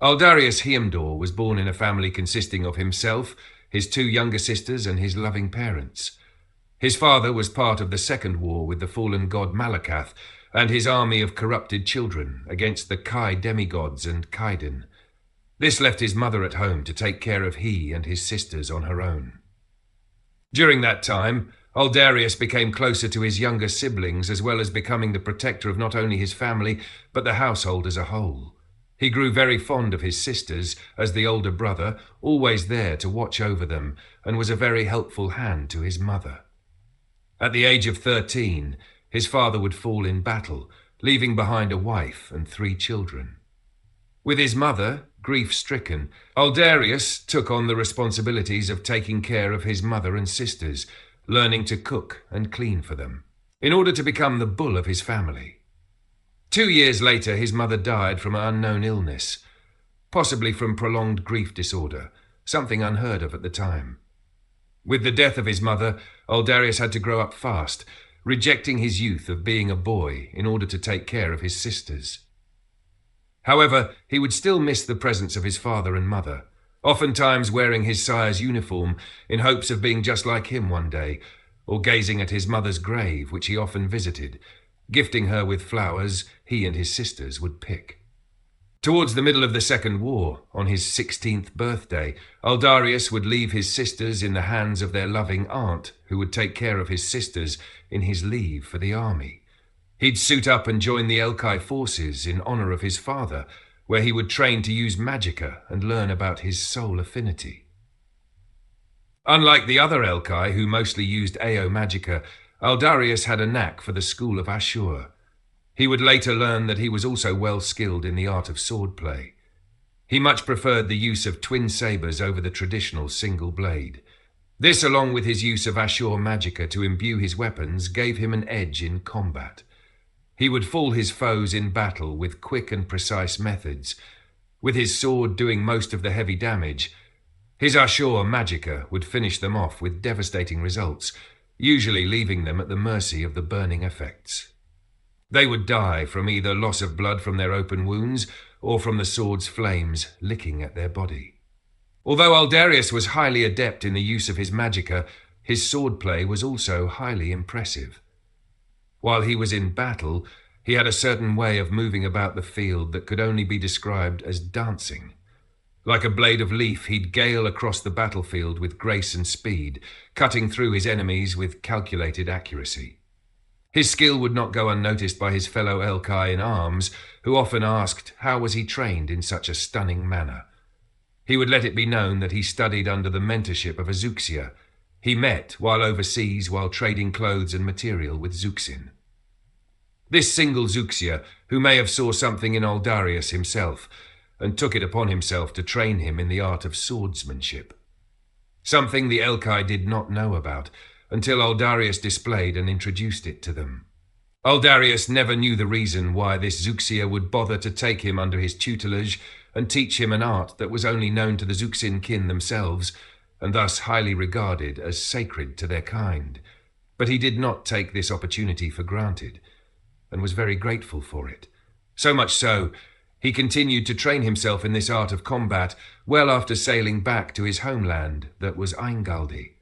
Aldarius Heimdall was born in a family consisting of himself, his two younger sisters, and his loving parents. His father was part of the Second War with the fallen god Malakath and his army of corrupted children against the Kai demigods and Kaiden. This left his mother at home to take care of he and his sisters on her own. During that time, Aldarius became closer to his younger siblings, as well as becoming the protector of not only his family, but the household as a whole. He grew very fond of his sisters, as the older brother, always there to watch over them, and was a very helpful hand to his mother. At the age of 13, his father would fall in battle, leaving behind a wife and 3 children. With his mother, grief-stricken, Aldarius took on the responsibilities of taking care of his mother and sisters, learning to cook and clean for them, in order to become the bull of his family. 2 years later, his mother died from an unknown illness, possibly from prolonged grief disorder, something unheard of at the time. With the death of his mother, Aldarius had to grow up fast, rejecting his youth of being a boy in order to take care of his sisters. However, he would still miss the presence of his father and mother, oftentimes wearing his sire's uniform in hopes of being just like him one day, or gazing at his mother's grave, which he often visited, gifting her with flowers he and his sisters would pick. Towards the middle of the Second War, on his 16th birthday, Aldarius would leave his sisters in the hands of their loving aunt, who would take care of his sisters in his leave for the army. He'd suit up and join the Elkai forces in honor of his father, where he would train to use magicka and learn about his soul affinity. Unlike the other Elkai, who mostly used Ao magicka, Aldarius had a knack for the school of Ashur. He would later learn that he was also well skilled in the art of swordplay. He much preferred the use of twin sabers over the traditional single blade. This, along with his use of Ashur magicka to imbue his weapons, gave him an edge in combat. He would fool his foes in battle with quick and precise methods, with his sword doing most of the heavy damage. His Ashur magicka would finish them off with devastating results, usually leaving them at the mercy of the burning effects. They would die from either loss of blood from their open wounds or from the sword's flames licking at their body. Although Aldarius was highly adept in the use of his magicka, his swordplay was also highly impressive. While he was in battle, he had a certain way of moving about the field that could only be described as dancing. Like a blade of leaf, he'd gale across the battlefield with grace and speed, cutting through his enemies with calculated accuracy. His skill would not go unnoticed by his fellow Elkai in arms, who often asked how was he trained in such a stunning manner. He would let it be known that he studied under the mentorship of a Zuxia. He met while overseas while trading clothes and material with Zuxin. This single Zuxia, who may have saw something in Aldarius himself, and took it upon himself to train him in the art of swordsmanship. Something the Elkai did not know about, until Aldarius displayed and introduced it to them. Aldarius never knew the reason why this Zuxia would bother to take him under his tutelage and teach him an art that was only known to the Zuxin kin themselves, and thus highly regarded as sacred to their kind. But he did not take this opportunity for granted, and was very grateful for it. So much so, he continued to train himself in this art of combat well after sailing back to his homeland that was Eingaldi.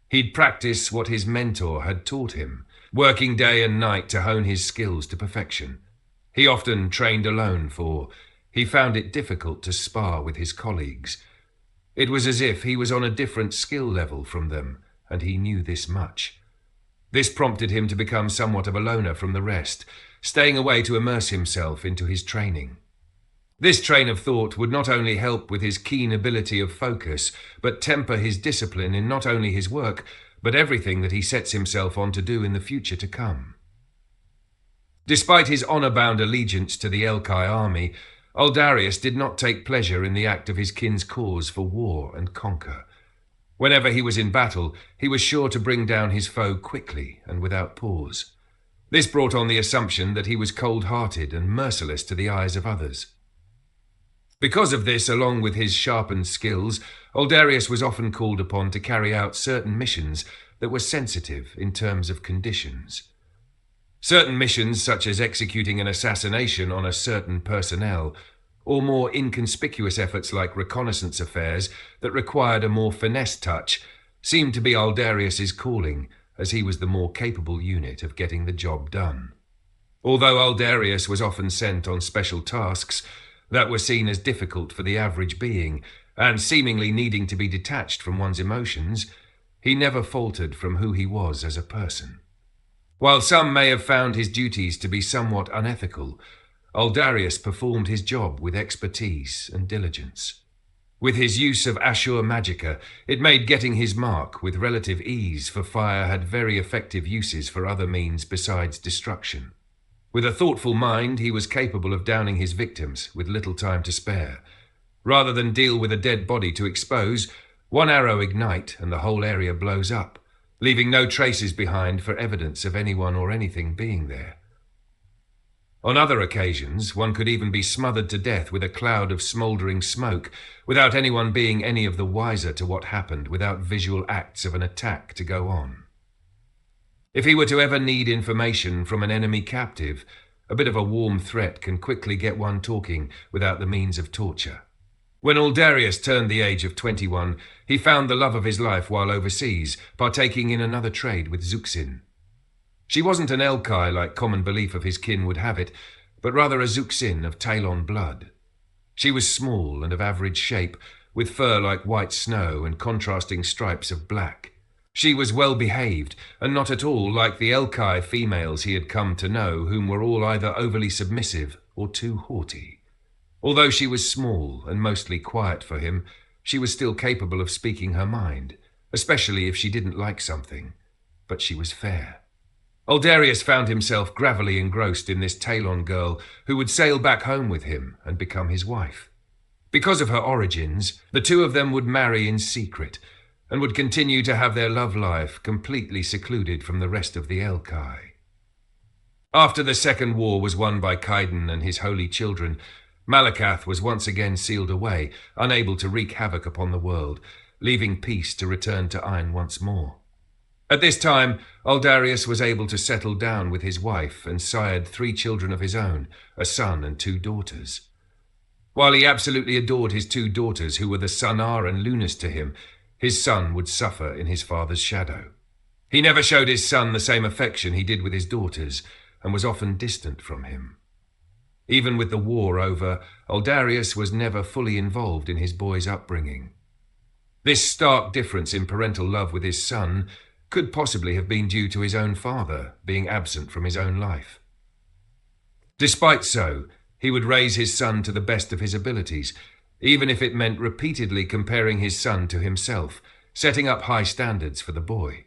He'd practice what his mentor had taught him, working day and night to hone his skills to perfection. He often trained alone, for he found it difficult to spar with his colleagues. It was as if he was on a different skill level from them, and he knew this much. This prompted him to become somewhat of a loner from the rest, staying away to immerse himself into his training. This train of thought would not only help with his keen ability of focus, but temper his discipline in not only his work, but everything that he sets himself on to do in the future to come. Despite his honor-bound allegiance to the Elkai army, Aldarius did not take pleasure in the act of his kin's cause for war and conquer. Whenever he was in battle, he was sure to bring down his foe quickly and without pause. This brought on the assumption that he was cold-hearted and merciless to the eyes of others. Because of this, along with his sharpened skills, Aldarius was often called upon to carry out certain missions that were sensitive in terms of conditions. Certain missions, such as executing an assassination on a certain personnel, or more inconspicuous efforts like reconnaissance affairs that required a more finesse touch seemed to be Aldarius's calling, as he was the more capable unit of getting the job done. Although Aldarius was often sent on special tasks that were seen as difficult for the average being, and seemingly needing to be detached from one's emotions, he never faltered from who he was as a person. While some may have found his duties to be somewhat unethical, Aldarius performed his job with expertise and diligence. With his use of Ashur Magica, it made getting his mark with relative ease, for fire had very effective uses for other means besides destruction. With a thoughtful mind, he was capable of downing his victims with little time to spare. Rather than deal with a dead body to expose, one arrow ignite and the whole area blows up, leaving no traces behind for evidence of anyone or anything being there. On other occasions, one could even be smothered to death with a cloud of smouldering smoke, without anyone being any of the wiser to what happened, without visual acts of an attack to go on. If he were to ever need information from an enemy captive, a bit of a warm threat can quickly get one talking without the means of torture. When Aldarius turned the age of 21, he found the love of his life while overseas, partaking in another trade with Zuxin. She wasn't an Elkai like common belief of his kin would have it, but rather a Zuxin of Talon blood. She was small and of average shape, with fur like white snow and contrasting stripes of black. She was well behaved, and not at all like the Elkai females he had come to know, whom were all either overly submissive or too haughty. Although she was small and mostly quiet for him, she was still capable of speaking her mind, especially if she didn't like something. But she was fair. Aldarius found himself gravely engrossed in this Talon girl who would sail back home with him and become his wife. Because of her origins, the two of them would marry in secret and would continue to have their love life completely secluded from the rest of the Elkai. After the Second War was won by Kaiden and his holy children, Malakath was once again sealed away, unable to wreak havoc upon the world, leaving peace to return to Ain once more. At this time, Aldarius was able to settle down with his wife and sired 3 children of his own, a son and 2 daughters. While he absolutely adored his 2 daughters, who were the Sunar and Lunas to him, his son would suffer in his father's shadow. He never showed his son the same affection he did with his daughters, and was often distant from him. Even with the war over, Aldarius was never fully involved in his boy's upbringing. This stark difference in parental love with his son could possibly have been due to his own father being absent from his own life. Despite so, he would raise his son to the best of his abilities, even if it meant repeatedly comparing his son to himself, setting up high standards for the boy.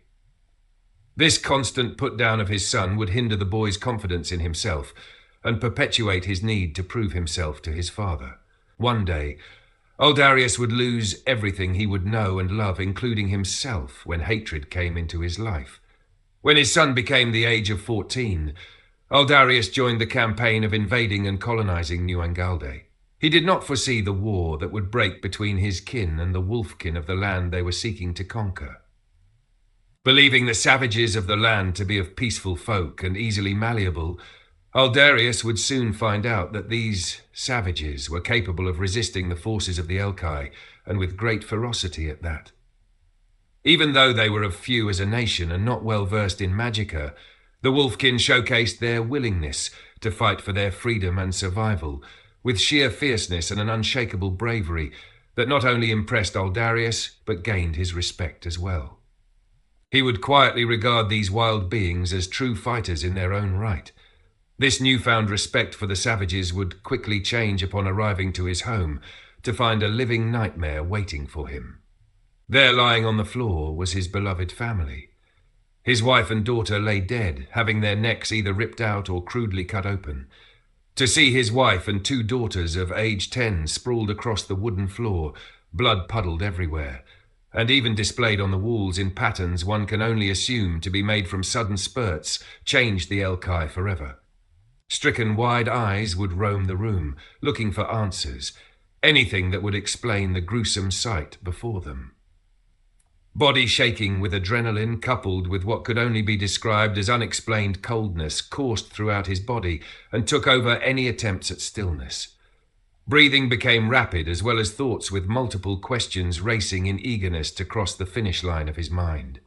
This constant put-down of his son would hinder the boy's confidence in himself and perpetuate his need to prove himself to his father. One day, Aldarius would lose everything he would know and love, including himself, when hatred came into his life. When his son became the age of 14, Aldarius joined the campaign of invading and colonizing New Angalde. He did not foresee the war that would break between his kin and the wolfkin of the land they were seeking to conquer. Believing the savages of the land to be of peaceful folk and easily malleable, Aldarius would soon find out that these savages were capable of resisting the forces of the Elkai, and with great ferocity at that. Even though they were of few as a nation and not well versed in magicka, the wolfkin showcased their willingness to fight for their freedom and survival, with sheer fierceness and an unshakable bravery that not only impressed Aldarius, but gained his respect as well. He would quietly regard these wild beings as true fighters in their own right. This newfound respect for the savages would quickly change upon arriving to his home, to find a living nightmare waiting for him. There, lying on the floor, was his beloved family. His wife and daughter lay dead, having their necks either ripped out or crudely cut open. To see his wife and 2 daughters of age 10 sprawled across the wooden floor, blood puddled everywhere, and even displayed on the walls in patterns one can only assume to be made from sudden spurts, changed the Elkai forever. Stricken wide eyes would roam the room, looking for answers, anything that would explain the gruesome sight before them. Body shaking with adrenaline, coupled with what could only be described as unexplained coldness, coursed throughout his body and took over any attempts at stillness. Breathing became rapid, as well as thoughts with multiple questions racing in eagerness to cross the finish line of his mind.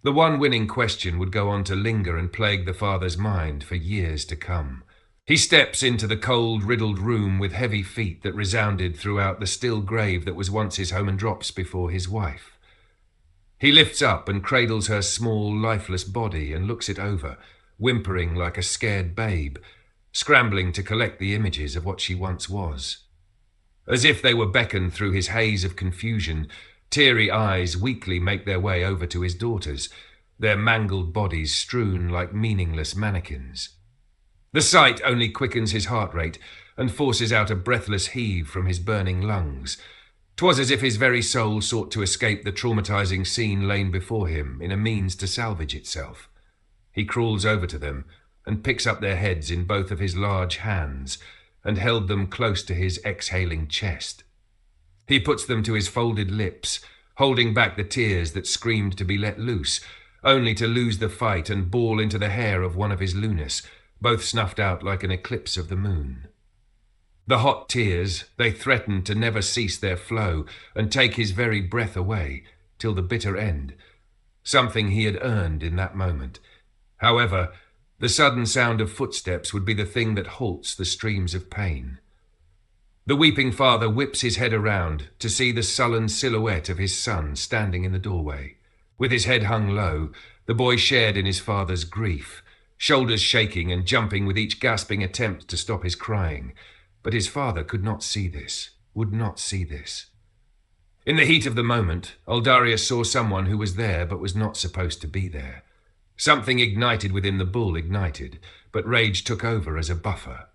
The one winning question would go on to linger and plague the father's mind for years to come. He steps into the cold, riddled room with heavy feet that resounded throughout the still grave that was once his home, and drops before his wife. He lifts up and cradles her small, lifeless body and looks it over, whimpering like a scared babe, scrambling to collect the images of what she once was. As if they were beckoned through his haze of confusion, teary eyes weakly make their way over to his daughters, their mangled bodies strewn like meaningless mannequins. The sight only quickens his heart rate and forces out a breathless heave from his burning lungs. 'Twas as if his very soul sought to escape the traumatizing scene lain before him in a means to salvage itself. He crawls over to them and picks up their heads in both of his large hands and held them close to his exhaling chest. He puts them to his folded lips, holding back the tears that screamed to be let loose, only to lose the fight and bawl into the hair of one of his lunas, both snuffed out like an eclipse of the moon. The hot tears, they threatened to never cease their flow and take his very breath away, till the bitter end, something he had earned in that moment. However, the sudden sound of footsteps would be the thing that halts the streams of pain. The weeping father whips his head around to see the sullen silhouette of his son standing in the doorway. With his head hung low, the boy shared in his father's grief, shoulders shaking and jumping with each gasping attempt to stop his crying. But his father could not see this, would not see this. In the heat of the moment, Aldarius saw someone who was there but was not supposed to be there. Something ignited within the bull ignited, but rage took over as a buffer.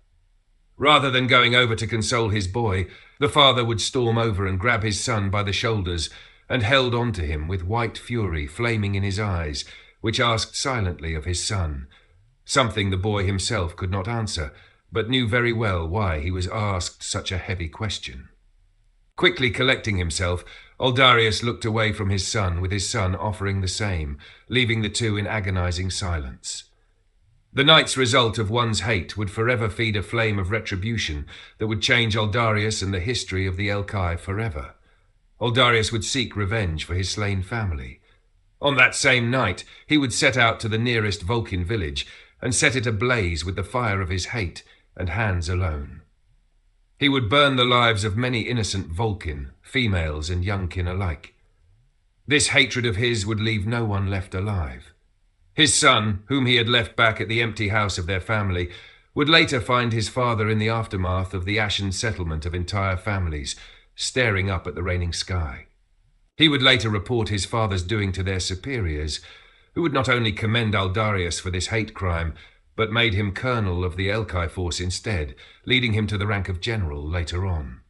Rather than going over to console his boy, the father would storm over and grab his son by the shoulders and held on to him with white fury flaming in his eyes, which asked silently of his son, something the boy himself could not answer, but knew very well why he was asked such a heavy question. Quickly collecting himself, Aldarius looked away from his son, with his son offering the same, leaving the two in agonizing silence. The night's result of one's hate would forever feed a flame of retribution that would change Aldarius and the history of the Elkai forever. Aldarius would seek revenge for his slain family. On that same night, he would set out to the nearest Vulcan village and set it ablaze with the fire of his hate and hands alone. He would burn the lives of many innocent Vulcan, females and youngkin alike. This hatred of his would leave no one left alive. His son, whom he had left back at the empty house of their family, would later find his father in the aftermath of the ashen settlement of entire families, staring up at the raining sky. He would later report his father's doing to their superiors, who would not only commend Aldarius for this hate crime, but made him colonel of the Elkai force instead, leading him to the rank of general later on.